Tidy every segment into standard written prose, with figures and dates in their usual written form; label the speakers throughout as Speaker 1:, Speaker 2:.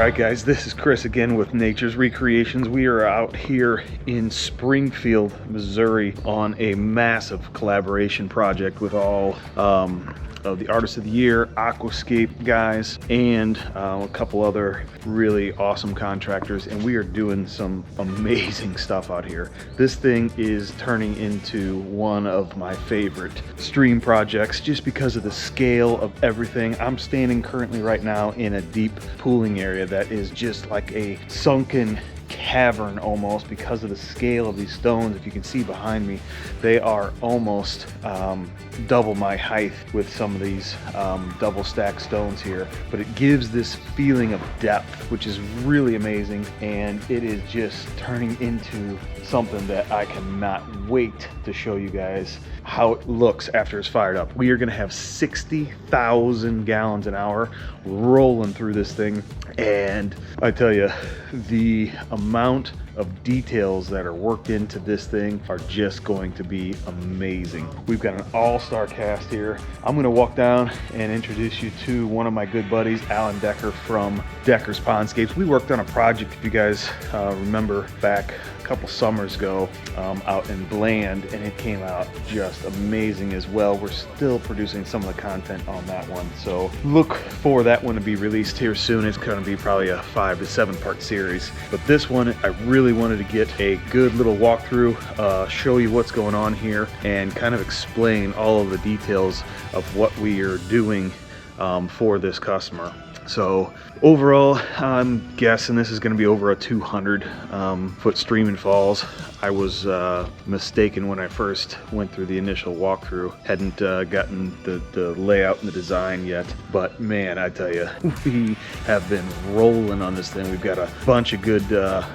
Speaker 1: right, guys, this is Chris again with Nature's Recreations. We are out here in Springfield, Missouri on a massive collaboration project with all of the Artist of the Year, 𝐒𝐲𝐫𝐤 guys, and a couple other really awesome contractors, and we are doing some amazing stuff out here. This thing is turning into one of my favorite stream projects just because of the scale of everything. I'm standing currently right now in a deep pooling area that is just like a sunken cavern almost because of the scale of these stones. If you can see behind me, they are almost double my height with some of these double stacked stones here, but it gives this feeling of depth, which is really amazing, and it is just turning into something that I cannot wait to show you guys how it looks after it's fired up. We are going to have 60,000 gallons an hour rolling through this thing, and I tell you, the amount of details that are worked into this thing are just going to be amazing. We've got an all-star cast here. I'm going to walk down and introduce you to one of my good buddies, Alan Decker from Decker's Pondscapes. We worked on a project, if you guys remember, back a couple summers ago out in Bland, and it came out just amazing as well. We're still producing some of the content on that one, so look for that one to be released here soon. It's going to be probably a 5 to 7 part series, but this one I really wanted to get a good little walkthrough, show you what's going on here, and kind of explain all of the details of what we are doing for this customer. So overall, I'm guessing this is going to be over a 200 foot stream and falls. I was mistaken when I first went through the initial walkthrough. Hadn't gotten the layout and the design yet, but man, I tell you, we have been rolling on this thing. We've got a bunch of good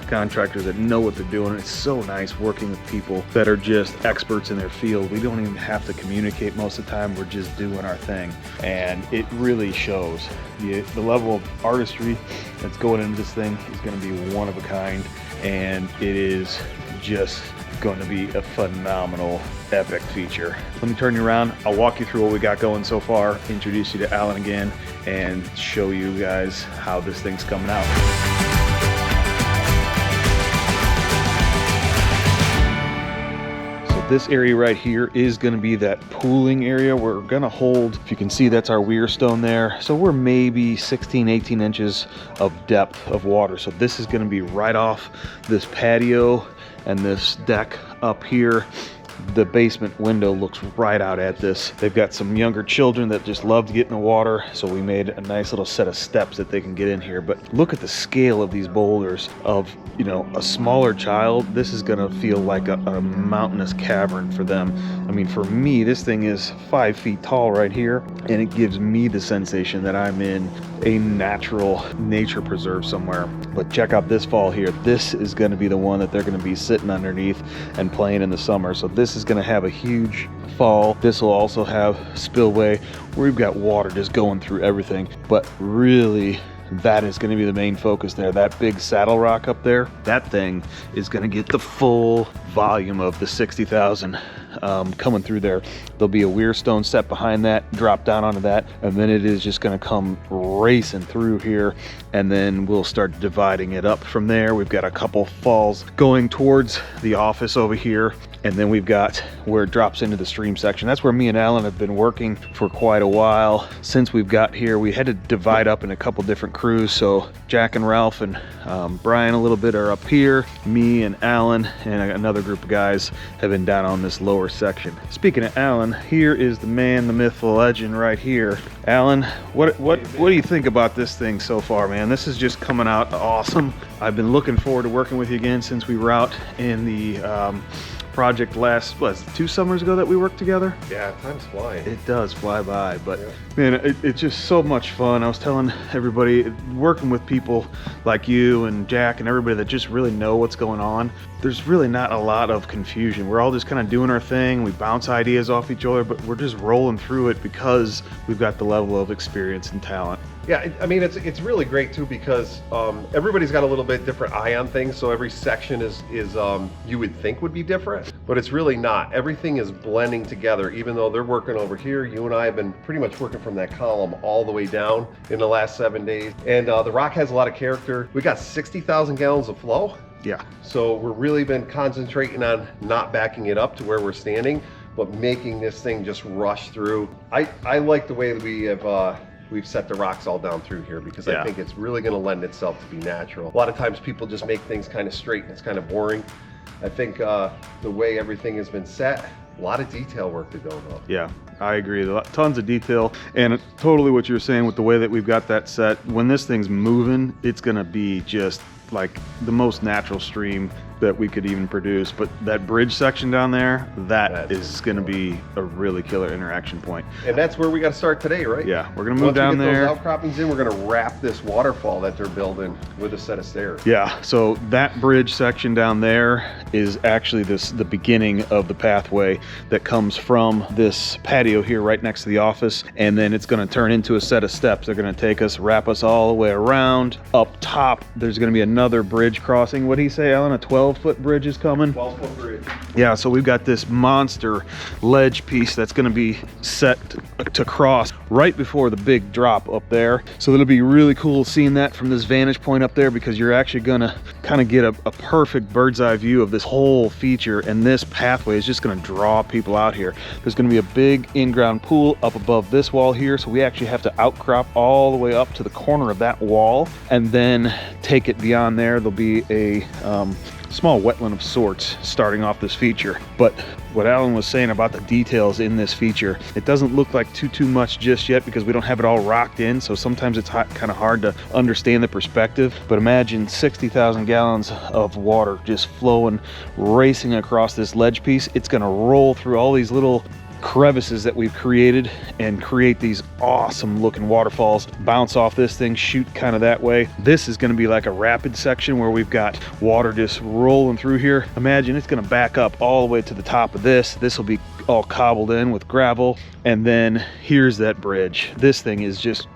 Speaker 1: contractors that know what they're doing. It's so nice working with people that are just experts in their field. We don't even have to communicate most of the time. We're just doing our thing, and it really shows. The level of artistry that's going into this thing is going to be one of a kind, and it is just going to be a phenomenal, epic feature. Let me turn you around. I'll walk you through what we got going so far, introduce you to Alan again, and show you guys how this thing's coming out. This area right here is going to be that pooling area. We're going to hold, if you can see, that's our weir stone there. So we're maybe 16, 18 inches of depth of water. So this is going to be right off this patio and this deck up here. The basement window looks right out at this. They've got some younger children that just love to get in the water, so we made a nice little set of steps that they can get in here. But look at the scale of these boulders. Of, you know, a smaller child, this is gonna feel like a mountainous cavern for them. I mean, for me, this thing is 5 feet tall right here, and it gives me the sensation that I'm in a natural nature preserve somewhere. But check out this fall here. This is gonna be the one that they're gonna be sitting underneath and playing in the summer. So this is going to have a huge fall. This will also have spillway where we've got water just going through everything, but really that is going to be the main focus there. That big saddle rock up there, that thing is going to get the full volume of the 60,000 coming through there. There'll be a weir stone set behind that, drop down onto that, and then it is just going to come racing through here, and then we'll start dividing it up from there. We've got a couple falls going towards the office over here, and then we've got where it drops into the stream section. That's where me and Alan have been working for quite a while. Since we've got here, we had to divide up in a couple different crews. So Jack and Ralph and Brian a little bit are up here. Me and Alan and another group of guys have been down on this lower section. Speaking of Alan, here is the man, the myth, the legend right here. Alan, what do you think about this thing so far, man? This is just coming out awesome. I've been looking forward to working with you again since we were out in the project last, what, 2 summers ago that we worked together?
Speaker 2: Yeah, time's flying.
Speaker 1: It does fly by, but man, it's just so much fun. I was telling everybody, working with people like you and Jack and everybody that just really know what's going on, there's really not a lot of confusion. We're all just kind of doing our thing. We bounce ideas off each other, but we're just rolling through it because we've got the level of experience and talent.
Speaker 2: Yeah, I mean, it's really great too, because everybody's got a little bit different eye on things. So every section is you would think would be different, but it's really not. Everything is blending together. Even though they're working over here, you and I have been pretty much working from that column all the way down in the last 7 days. And the rock has a lot of character. We got 60,000 gallons of flow.
Speaker 1: Yeah.
Speaker 2: So we're really been concentrating on not backing it up to where we're standing, but making this thing just rush through. I like the way that we have we've set the rocks all down through here, because I think it's really going to lend itself to be natural. A lot of times people just make things kind of straight and it's kind of boring. I think the way everything has been set, a lot of detail work to go though.
Speaker 1: Yeah, I agree. Tons of detail, and totally what you're saying with the way that we've got that set. When this thing's moving, it's going to be just like the most natural stream that we could even produce. But that bridge section down there, that is going to be a really killer interaction point.
Speaker 2: And that's where we got to start today, right?
Speaker 1: Yeah, we're going to move down there.
Speaker 2: Once we get those outcroppings in, we're going to wrap this waterfall that they're building with a set of stairs.
Speaker 1: Yeah, so that bridge section down there is actually the beginning of the pathway that comes from this patio here right next to the office, and then it's going to turn into a set of steps. They're going to take us, wrap us all the way around. Up top, there's going to be another bridge crossing. What did he say, Alan? A 12-foot bridge is coming?
Speaker 2: 12-foot bridge.
Speaker 1: Yeah, so we've got this monster ledge piece that's going to be set to cross right before the big drop up there. So it'll be really cool seeing that from this vantage point up there, because you're actually going to kind of get a perfect bird's eye view of this whole feature, and this pathway is just going to draw people out here. There's going to be a big in-ground pool up above this wall here, so we actually have to outcrop all the way up to the corner of that wall and then take it beyond there. There'll be a small wetland of sorts starting off this feature. But what Alan was saying about the details in this feature, it doesn't look like too much just yet, because we don't have it all rocked in, so sometimes it's kind of hard to understand the perspective. But imagine 60,000 gallons of water just flowing, racing across this ledge piece. It's going to roll through all these little crevices that we've created and create these awesome looking waterfalls, bounce off this thing, shoot kind of that way. This is going to be like a rapid section where we've got water just rolling through here. Imagine it's going to back up all the way to the top of this. This will be all cobbled in with gravel, and then here's that bridge. This thing is just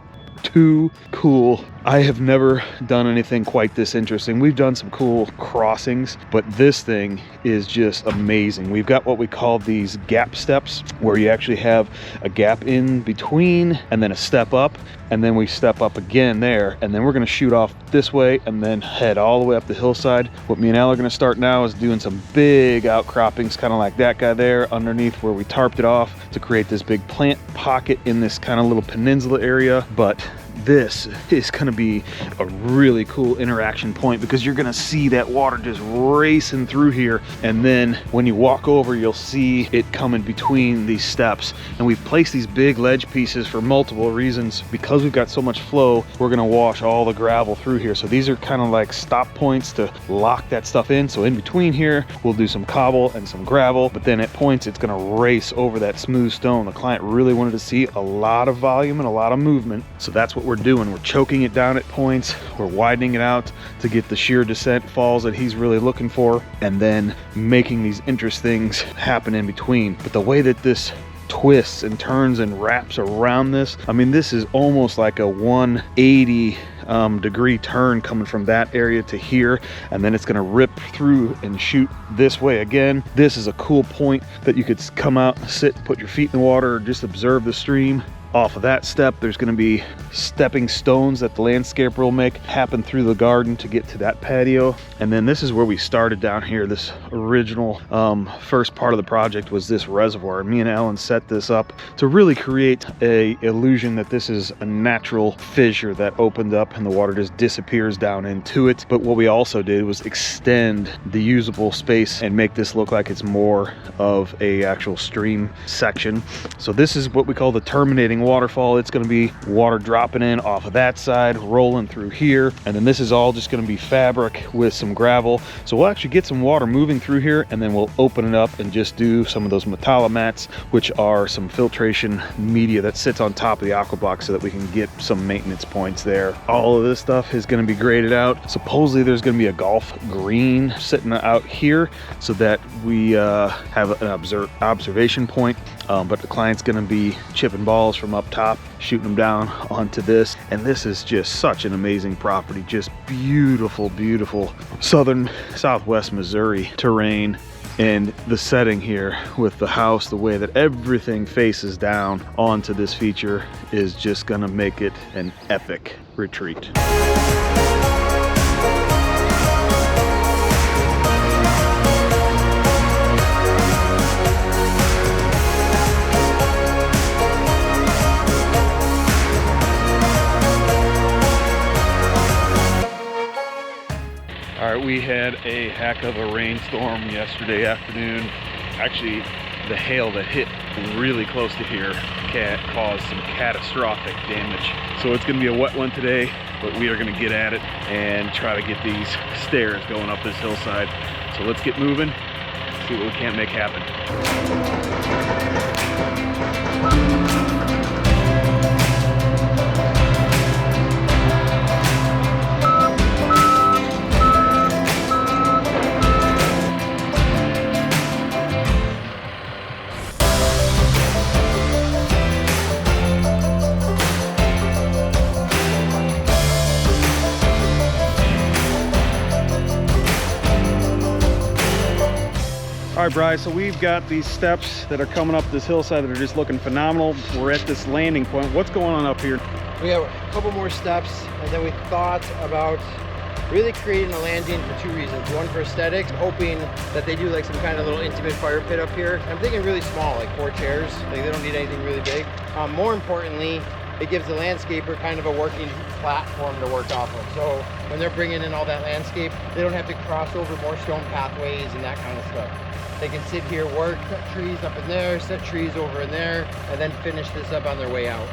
Speaker 1: too cool. I have never done anything quite this interesting. We've done some cool crossings, but this thing is just amazing. We've got what we call these gap steps, where you actually have a gap in between and then a step up, and then we step up again there, and then we're going to shoot off this way and then head all the way up the hillside. What me and Al are going to start now is doing some big outcroppings, kind of like that guy there underneath where we tarped it off to create this big plant pocket in this kind of little peninsula area. But this is going to be a really cool interaction point, because you're going to see that water just racing through here, and then when you walk over, you'll see it coming between these steps. And we've placed these big ledge pieces for multiple reasons. Because we've got so much flow, we're going to wash all the gravel through here, so these are kind of like stop points to lock that stuff in. So in between here, we'll do some cobble and some gravel, but then at points it's going to race over that smooth stone. The client really wanted to see a lot of volume and a lot of movement, so that's what we're doing. We're choking it down at points, we're widening it out to get the sheer descent falls that he's really looking for, and then making these interest things happen in between. But the way that this twists and turns and wraps around this, I mean, this is almost like a 180 degree turn coming from that area to here, and then it's going to rip through and shoot this way again. This is a cool point that you could come out, sit, put your feet in the water, or just observe the stream. Off of that step, there's going to be stepping stones that the landscaper will make happen through the garden to get to that patio. And then this is where we started down here. This original first part of the project was this reservoir. Me and Alan set this up to really create a illusion that this is a natural fissure that opened up and the water just disappears down into it. But what we also did was extend the usable space and make this look like it's more of a actual stream section. So this is what we call the terminating waterfall. It's going to be water dropping in off of that side, rolling through here, and then this is all just going to be fabric with some gravel. So we'll actually get some water moving through here, and then we'll open it up and just do some of those Metalla mats, which are some filtration media that sits on top of the aqua box, so that we can get some maintenance points there. All of this stuff is going to be graded out. Supposedly there's going to be a golf green sitting out here so that we have an observation point, but the client's going to be chipping balls from from up top, shooting them down onto this. And this is just such an amazing property, just beautiful, beautiful southwest Missouri terrain. And the setting here with the house, the way that everything faces down onto this feature is just gonna make it an epic retreat. All right, we had a heck of a rainstorm yesterday afternoon. Actually, the hail that hit really close to here caused some catastrophic damage. So it's gonna be a wet one today, but we are gonna get at it and try to get these stairs going up this hillside. So let's get moving, see what we can't make happen. All right, Bri, so we've got these steps that are coming up this hillside that are just looking phenomenal. We're at this landing point. What's going on up here?
Speaker 3: We have a couple more steps, and then we thought about really creating a landing for two reasons. One, for aesthetics, hoping that they do like some kind of little intimate fire pit up here. I'm thinking really small, like 4 chairs. Like they don't need anything really big. More importantly, it gives the landscaper kind of a working platform to work off of. So when they're bringing in all that landscape, they don't have to cross over more stone pathways and that kind of stuff. They can sit here, work, cut trees up in there, set trees over in there, and then finish this up on their way out.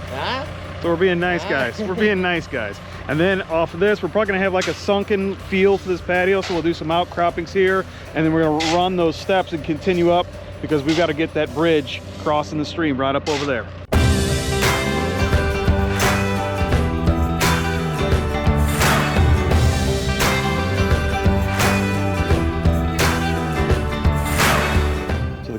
Speaker 3: Huh?
Speaker 1: So we're being nice guys. We're being nice guys. And then off of this, we're probably gonna have like a sunken feel to this patio. So we'll do some outcroppings here, and then we're gonna run those steps and continue up because we've got to get that bridge crossing the stream right up over there.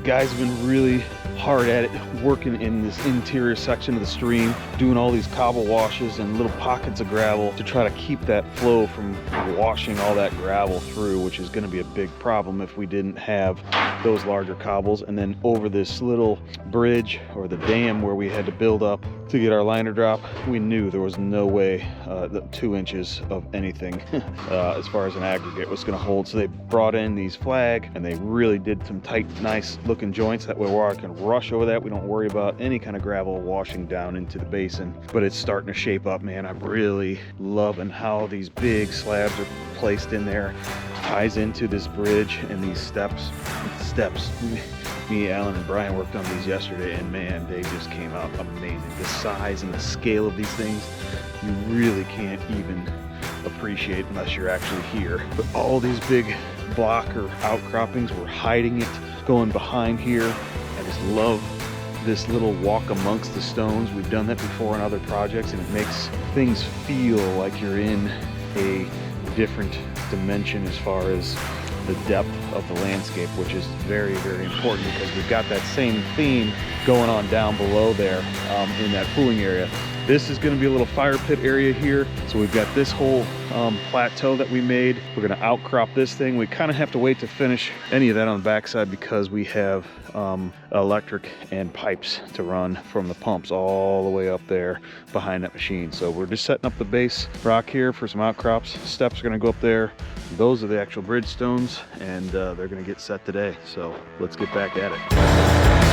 Speaker 1: Guys have been really hard at it, working in this interior section of the stream, doing all these cobble washes and little pockets of gravel to try to keep that flow from washing all that gravel through, which is going to be a big problem if we didn't have those larger cobbles. And then over this little bridge or the dam where we had to build up to get our liner drop, we knew there was no way that 2 inches of anything as far as an aggregate was going to hold. So they brought in these flag, and they really did some tight, nice looking joints. That way water can rush over that. We don't worry about any kind of gravel washing down into the basin. But it's starting to shape up, man. I'm really loving how these big slabs are placed in there. Ties into this bridge and these steps. Me, Alan, and Brian worked on these yesterday, and man, they just came out amazing. The size and the scale of these things, you really can't even appreciate unless you're actually here. But all these big block or outcroppings, we're hiding it, going behind here. I just love this little walk amongst the stones. We've done that before on other projects, and it makes things feel like you're in a different dimension as far as the depth of the landscape, which is very, very important because we've got that same theme going on down below there in that pooling area. This is going to be a little fire pit area here. So we've got this whole plateau that we made. We're going to outcrop this thing. We kind of have to wait to finish any of that on the backside because we have electric and pipes to run from the pumps all the way up there behind that machine. So we're just setting up the base rock here for some outcrops. Steps are going to go up there. Those are the actual bridge stones, and they're going to get set today. So let's get back at it.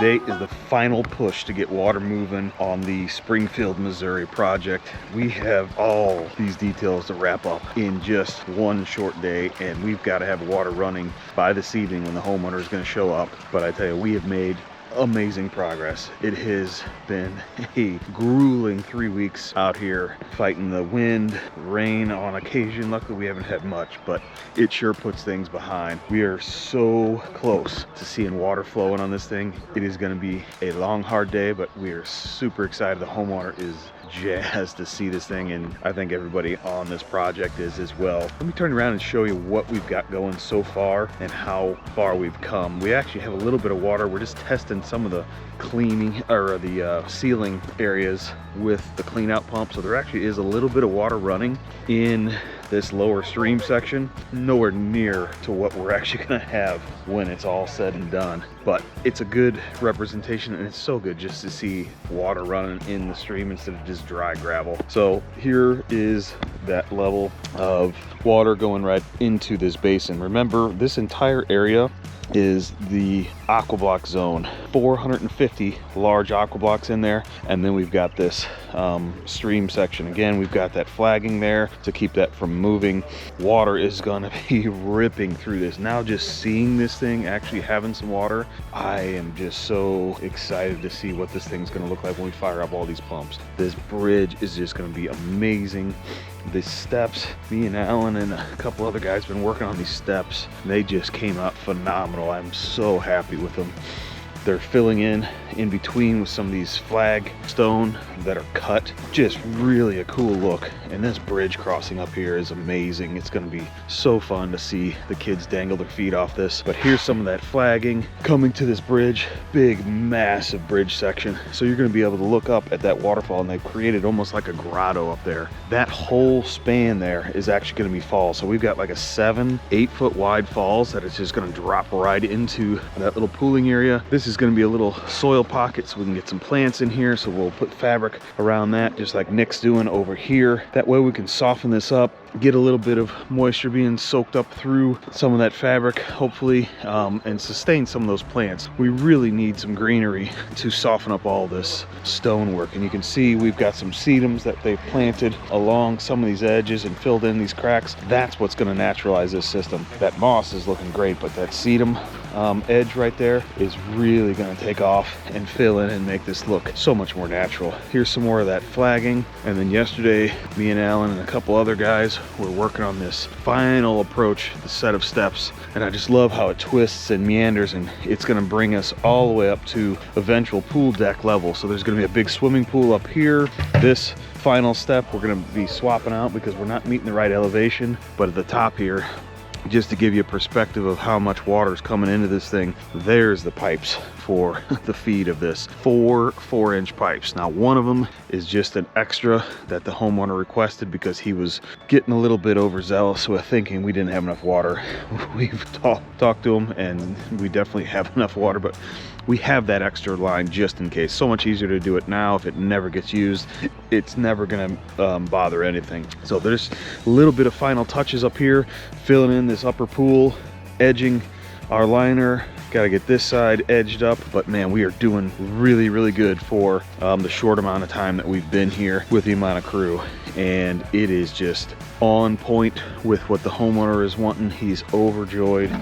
Speaker 1: Today is the final push to get water moving on the Springfield, Missouri project. We have all these details to wrap up in just one short day, and we've got to have water running by this evening when the homeowner is going to show up. But I tell you, we have made amazing progress. It has been a grueling 3 weeks out here fighting the wind, rain on occasion. Luckily we haven't had much, but it sure puts things behind. We are so close to seeing water flowing on this thing. It is going to be a long, hard day, but we are super excited. The homeowner is jazzed to see this thing, and I think everybody on this project is as well. Let me turn around and show you what we've got going so far and how far we've come. We actually have a little bit of water. We're just testing some of the cleaning or the sealing areas with the clean out pump, so there actually is a little bit of water running in this lower stream section. Nowhere near to what we're actually going to have when it's all said and done, but it's a good representation, and it's so good just to see water running in the stream instead of just dry gravel. So here is that level of water going right into this basin. Remember, this entire area is the aqua block zone. 450 large aqua blocks in there, and then we've got this stream section. Again, we've got that flagging there to keep that from moving. Water is gonna be ripping through this. Now just seeing this thing actually having some water, I am just so excited to see what this thing's gonna look like when we fire up all these pumps. This bridge is just gonna be amazing. The steps, me and Alan and a couple other guys been working on these steps. They just came out phenomenal. I'm so happy with them. They're filling in between with some of these flag stone that are cut. Just really a cool look. And this bridge crossing up here is amazing. It's gonna be so fun to see the kids dangle their feet off this. But here's some of that flagging coming to this bridge. Big, massive bridge section. So you're gonna be able to look up at that waterfall, and they've created almost like a grotto up there. That whole span there is actually gonna be falls. So we've got like a 7-8 foot wide falls that is just gonna drop right into that little pooling area. This is going to be a little soil pocket so we can get some plants in here, so we'll put fabric around that just like Nick's doing over here. That way we can soften this up, get a little bit of moisture being soaked up through some of that fabric, hopefully, and sustain some of those plants. We really need some greenery to soften up all this stonework, and you can see we've got some sedums that they've planted along some of these edges and filled in these cracks. That's what's going to naturalize this system. That moss is looking great, but that sedum edge right there is really going to take off and fill in and make this look so much more natural. Here's some more of that flagging, and then yesterday me and Alan and a couple other guys were working on this final approach, the set of steps, and I just love how it twists and meanders, and it's going to bring us all the way up to eventual pool deck level. So there's going to be a big swimming pool up here. This final step we're going to be swapping out because we're not meeting the right elevation, but at the top here, just to give you a perspective of how much water is coming into this thing, there's the pipes for the feed of this. 4 4-inch pipes. Now one of them is just an extra that the homeowner requested because he was getting a little bit overzealous with thinking we didn't have enough water. We've talked to him, and we definitely have enough water, but we have that extra line just in case. So much easier to do it now. If it never gets used, it's never gonna bother anything. So there's a little bit of final touches up here, filling in this upper pool, edging our liner. Got to get this side edged up, but man, we are doing really, really good for the short amount of time that we've been here with the amount of crew, and it is just on point with what the homeowner is wanting. He's overjoyed,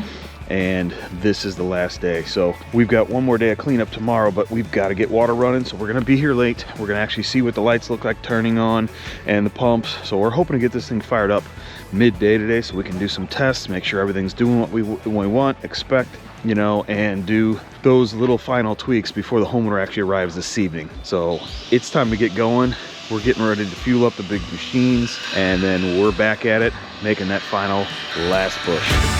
Speaker 1: and this is the last day. So we've got one more day of cleanup tomorrow, but we've got to get water running, so we're going to be here late. We're going to actually see what the lights look like turning on and the pumps. So we're hoping to get this thing fired up midday today so we can do some tests, make sure everything's doing what we want, expect, you know, and do those little final tweaks before the homeowner actually arrives this evening. So it's time to get going. We're getting ready to fuel up the big machines, and then we're back at it, making that final last push.